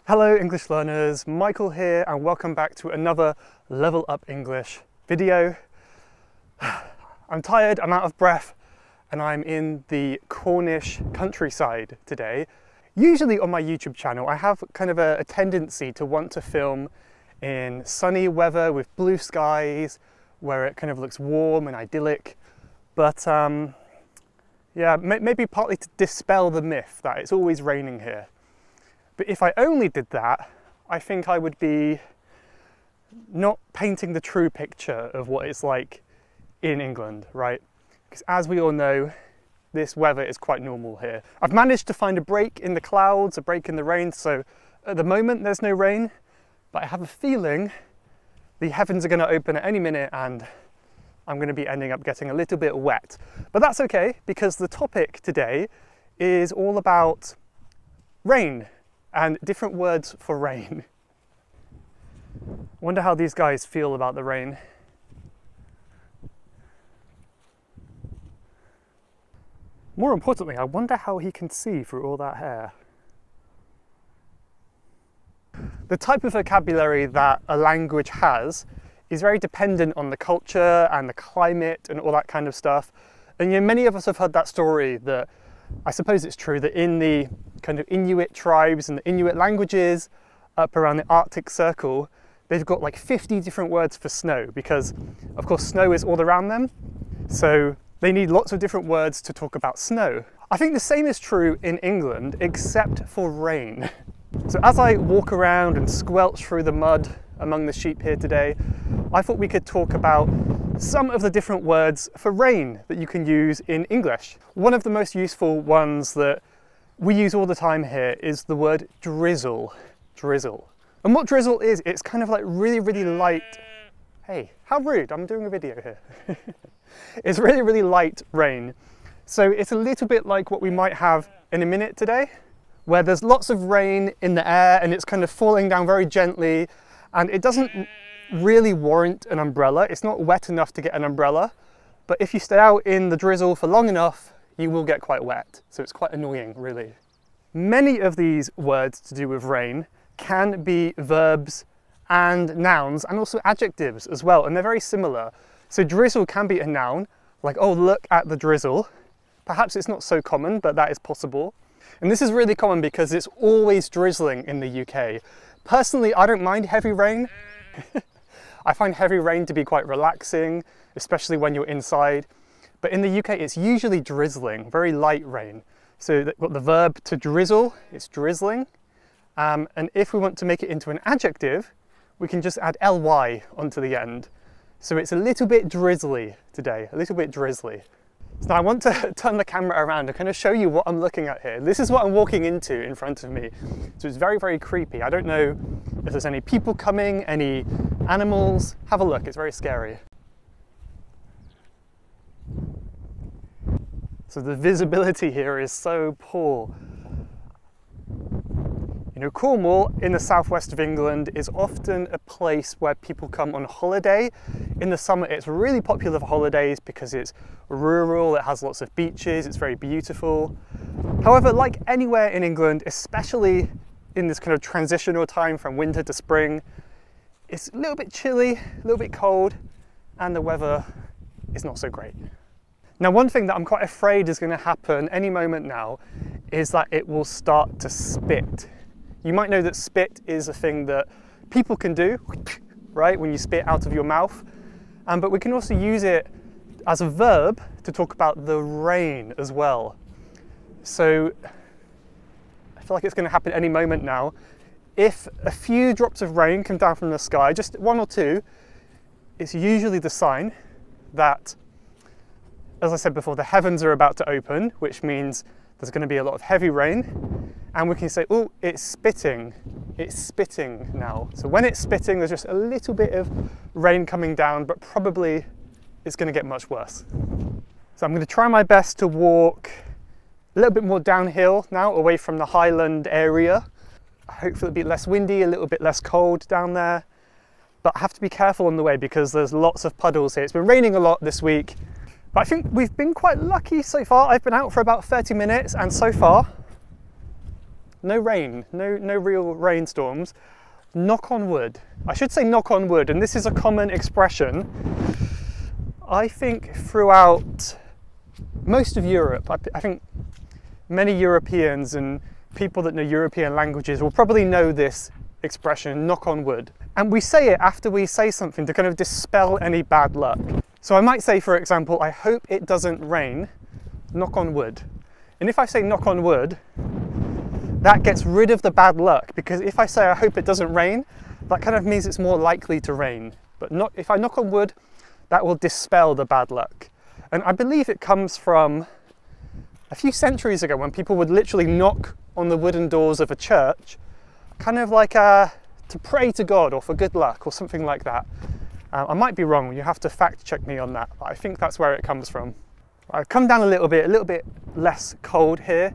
Hello English learners, Michael here and welcome back to another Level Up English video. I'm tired, I'm out of breath and I'm in the Cornish countryside today. Usually on my YouTube channel I have kind of a tendency to want to film in sunny weather with blue skies where it kind of looks warm and idyllic, but yeah, maybe partly to dispel the myth that it's always raining here. But if I only did that, I think I would be not painting the true picture of what it's like in England, right? Because as we all know, this weather is quite normal here. I've managed to find a break in the clouds, a break in the rain, so at the moment there's no rain, but I have a feeling the heavens are going to open at any minute and I'm going to be ending up getting a little bit wet. But that's okay, because the topic today is all about rain and different words for rain. Wonder how these guys feel about the rain. More importantly, I wonder how he can see through all that hair. The type of vocabulary that a language has is very dependent on the culture and the climate and all that kind of stuff. And you know, many of us have heard that story that, I suppose it's true, that in the kind of Inuit tribes and the Inuit languages up around the Arctic Circle, they've got like 50 different words for snow because, of course, snow is all around them. So they need lots of different words to talk about snow. I think the same is true in England, except for rain. So as I walk around and squelch through the mud among the sheep here today, I thought we could talk about some of the different words for rain that you can use in English. One of the most useful ones that we use all the time here is the word drizzle. Drizzle. And what drizzle is, it's kind of like really, really light. Hey, how rude, I'm doing a video here. It's really, really light rain. So it's a little bit like what we might have in a minute today, where there's lots of rain in the air and it's kind of falling down very gently, and it doesn't really warrant an umbrella. It's not wet enough to get an umbrella, but if you stay out in the drizzle for long enough, you will get quite wet. So it's quite annoying, really. Many of these words to do with rain can be verbs and nouns and also adjectives as well, and they're very similar. So drizzle can be a noun, like, oh, look at the drizzle. Perhaps it's not so common, but that is possible. And this is really common because it's always drizzling in the UK. Personally, I don't mind heavy rain. I find heavy rain to be quite relaxing, especially when you're inside. But in the UK, it's usually drizzling, very light rain. So we've got the verb to drizzle, it's drizzling. And if we want to make it into an adjective, we can just add ly onto the end. So it's a little bit drizzly today, a little bit drizzly. So now I want to turn the camera around and kind of show you what I'm looking at here. This is what I'm walking into in front of me. So it's very, very creepy. I don't know if there's any people coming, any animals. Have a look, it's very scary. So the visibility here is so poor. You know, Cornwall in the southwest of England is often a place where people come on holiday. In the summer it's really popular for holidays because it's rural, it has lots of beaches, it's very beautiful. However, like anywhere in England, especially in this kind of transitional time from winter to spring, it's a little bit chilly, a little bit cold, and the weather is not so great. Now, one thing that I'm quite afraid is going to happen any moment now is that it will start to spit. You might know that spit is a thing that people can do, right, when you spit out of your mouth. But we can also use it as a verb to talk about the rain as well. So I feel like it's going to happen any moment now. If a few drops of rain come down from the sky, just one or two, it's usually the sign that, as I said before, the heavens are about to open, which means there's going to be a lot of heavy rain. And we can say, oh, it's spitting now. So when it's spitting, there's just a little bit of rain coming down, but probably it's going to get much worse. So I'm going to try my best to walk a little bit more downhill now, away from the highland area. Hopefully it'll be less windy, a little bit less cold down there. But I have to be careful on the way because there's lots of puddles here. It's been raining a lot this week, but I think we've been quite lucky so far. I've been out for about 30 minutes and so far no rain, no real rainstorms. Knock on wood. I should say knock on wood, and this is a common expression. I think throughout most of Europe, I think many Europeans and people that know European languages will probably know this expression, knock on wood. And we say it after we say something to kind of dispel any bad luck. So I might say, for example, I hope it doesn't rain, knock on wood. And if I say knock on wood, that gets rid of the bad luck, because if I say I hope it doesn't rain, that kind of means it's more likely to rain. But if I knock on wood, that will dispel the bad luck. And I believe it comes from a few centuries ago when people would literally knock on the wooden doors of a church, kind of like to pray to God or for good luck or something like that. I might be wrong, you have to fact check me on that, but I think that's where it comes from. I've come down a little bit less cold here,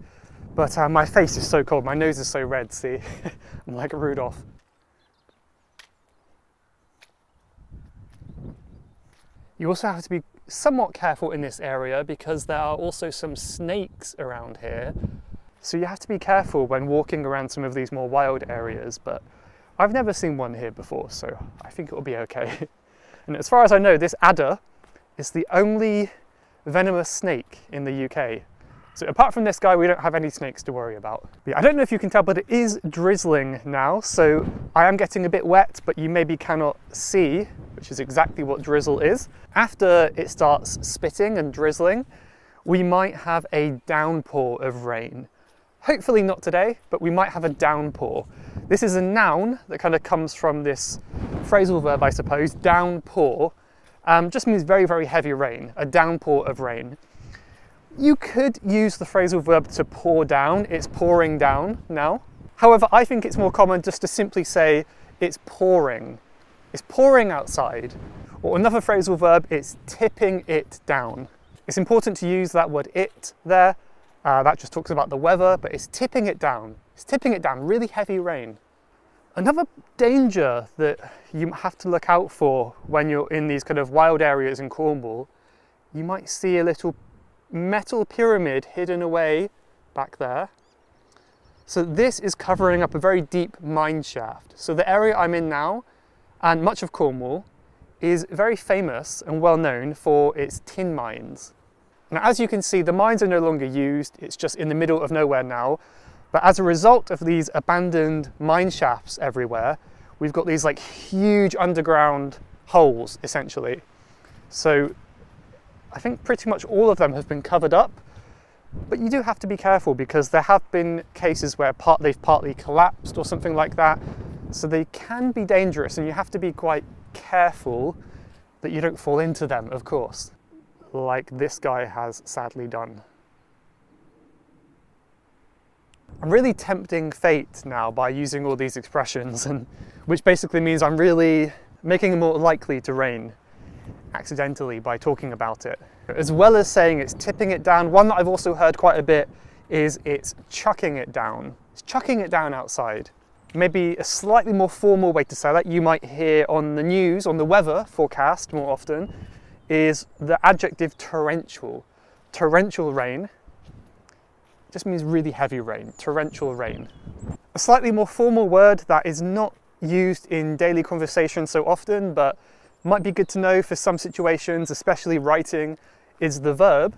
but my face is so cold, my nose is so red, see? I'm like a Rudolph. You also have to be somewhat careful in this area because there are also some snakes around here. So you have to be careful when walking around some of these more wild areas, but I've never seen one here before, so I think it will be okay. And as far as I know, this adder is the only venomous snake in the UK. So apart from this guy, we don't have any snakes to worry about. I don't know if you can tell, but it is drizzling now, so I am getting a bit wet, but you maybe cannot see, which is exactly what drizzle is. After it starts spitting and drizzling, we might have a downpour of rain. Hopefully not today, but we might have a downpour. This is a noun that kind of comes from this phrasal verb, I suppose. Downpour just means very, very heavy rain, a downpour of rain. You could use the phrasal verb to pour down. It's pouring down now. However, I think it's more common just to simply say it's pouring. It's pouring outside. Or another phrasal verb, it's tipping it down. It's important to use that word it there. That just talks about the weather, but it's tipping it down. It's tipping it down, really heavy rain. Another danger that you have to look out for when you're in these kind of wild areas in Cornwall, you might see a little metal pyramid hidden away back there. So this is covering up a very deep mine shaft. So the area I'm in now, and much of Cornwall, is very famous and well known for its tin mines. Now, as you can see, the mines are no longer used, it's just in the middle of nowhere now. But as a result of these abandoned mine shafts everywhere, we've got these like huge underground holes, essentially. So I think pretty much all of them have been covered up, but you do have to be careful because there have been cases where they've partly collapsed or something like that. So they can be dangerous and you have to be quite careful that you don't fall into them, of course, like this guy has sadly done. I'm really tempting fate now by using all these expressions, and which basically means I'm really making it more likely to rain accidentally by talking about it. As well as saying it's tipping it down, one that I've also heard quite a bit is it's chucking it down. It's chucking it down outside. Maybe a slightly more formal way to say that you might hear on the news, on the weather forecast more often, is the adjective torrential. Torrential rain just means really heavy rain, torrential rain. A slightly more formal word that is not used in daily conversation so often, but might be good to know for some situations, especially writing, is the verb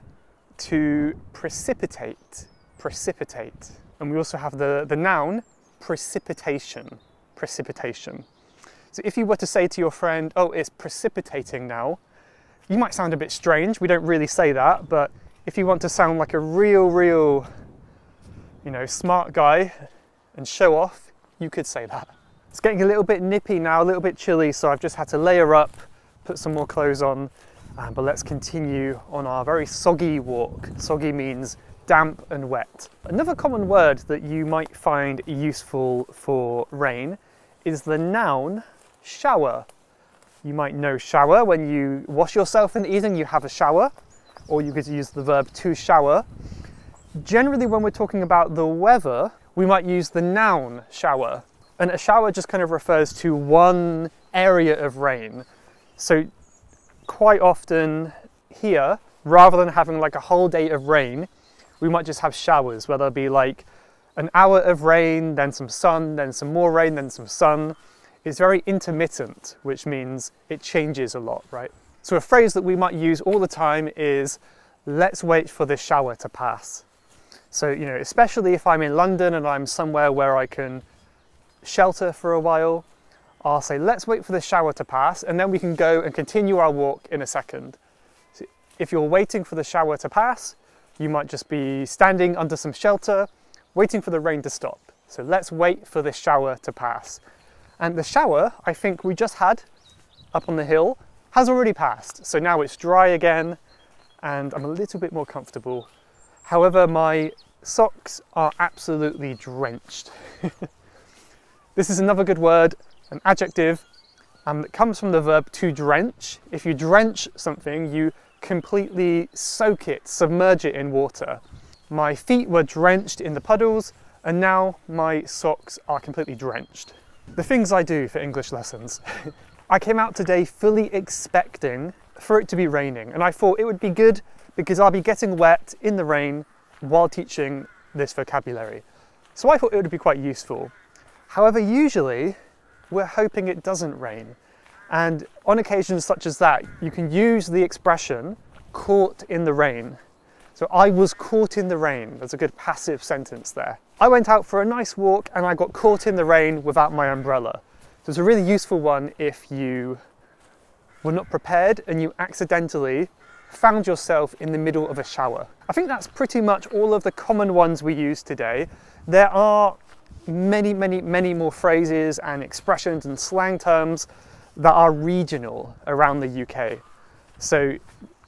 to precipitate. Precipitate. And we also have the noun precipitation. Precipitation. So if you were to say to your friend, oh, it's precipitating now, you might sound a bit strange. We don't really say that, but if you want to sound like a real, you know, smart guy and show off, you could say that. It's getting a little bit nippy now, a little bit chilly, so I've just had to layer up, put some more clothes on, but let's continue on our very soggy walk. Soggy means damp and wet. Another common word that you might find useful for rain is the noun shower. You might know shower when you wash yourself in the evening, you have a shower, or you could use the verb to shower. Generally, when we're talking about the weather, we might use the noun shower. And a shower just kind of refers to one area of rain. So quite often here, rather than having like a whole day of rain, we might just have showers, whether it be like an hour of rain, then some sun, then some more rain, then some sun. It's very intermittent, which means it changes a lot, right? So a phrase that we might use all the time is, let's wait for the shower to pass. So, you know, especially if I'm in London and I'm somewhere where I can shelter for a while, I'll say, let's wait for the shower to pass, and then we can go and continue our walk in a second. So if you're waiting for the shower to pass, you might just be standing under some shelter, waiting for the rain to stop. So let's wait for the shower to pass. And the shower, I think we just had up on the hill, has already passed. So now it's dry again, and I'm a little bit more comfortable. However, my socks are absolutely drenched. This is another good word, an adjective, that comes from the verb to drench. If you drench something, you completely soak it, submerge it in water. My feet were drenched in the puddles, and now my socks are completely drenched. The things I do for English lessons. I came out today fully expecting for it to be raining, and I thought it would be good because I'll be getting wet in the rain while teaching this vocabulary. So I thought it would be quite useful. However, usually we're hoping it doesn't rain. And on occasions such as that, you can use the expression caught in the rain. So I was caught in the rain. There's a good passive sentence there. I went out for a nice walk and I got caught in the rain without my umbrella. So it's a really useful one if you were not prepared and you accidentally found yourself in the middle of a shower. I think that's pretty much all of the common ones we use today. There are many more phrases and expressions and slang terms that are regional around the UK. So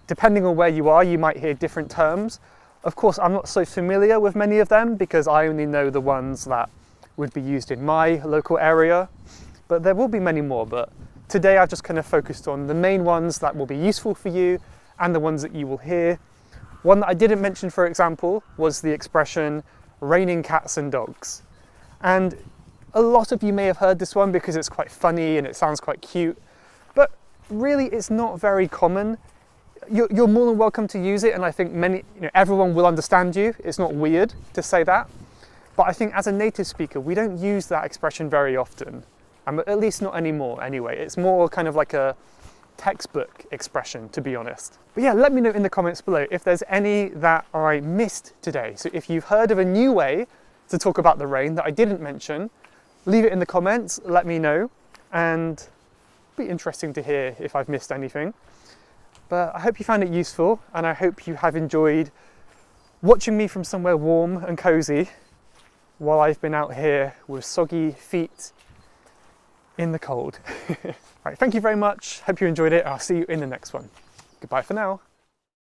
depending on where you are, you might hear different terms. Of course, I'm not so familiar with many of them because I only know the ones that would be used in my local area, but there will be many more. But today I've just kind of focused on the main ones that will be useful for you and the ones that you will hear. One that I didn't mention, for example, was the expression raining cats and dogs. And a lot of you may have heard this one because it's quite funny and it sounds quite cute, but really it's not very common. You're more than welcome to use it, and I think everyone will understand you. It's not weird to say that, but I think as a native speaker, we don't use that expression very often, at least not anymore anyway. It's more kind of like a textbook expression, to be honest. But yeah, let me know in the comments below if there's any that I missed today. So if you've heard of a new way to talk about the rain that I didn't mention, leave it in the comments, let me know, and it'll be interesting to hear if I've missed anything. But I hope you found it useful, and I hope you have enjoyed watching me from somewhere warm and cozy while I've been out here with soggy feet in the cold. Right, thank you very much. Hope you enjoyed it. I'll see you in the next one. Goodbye for now.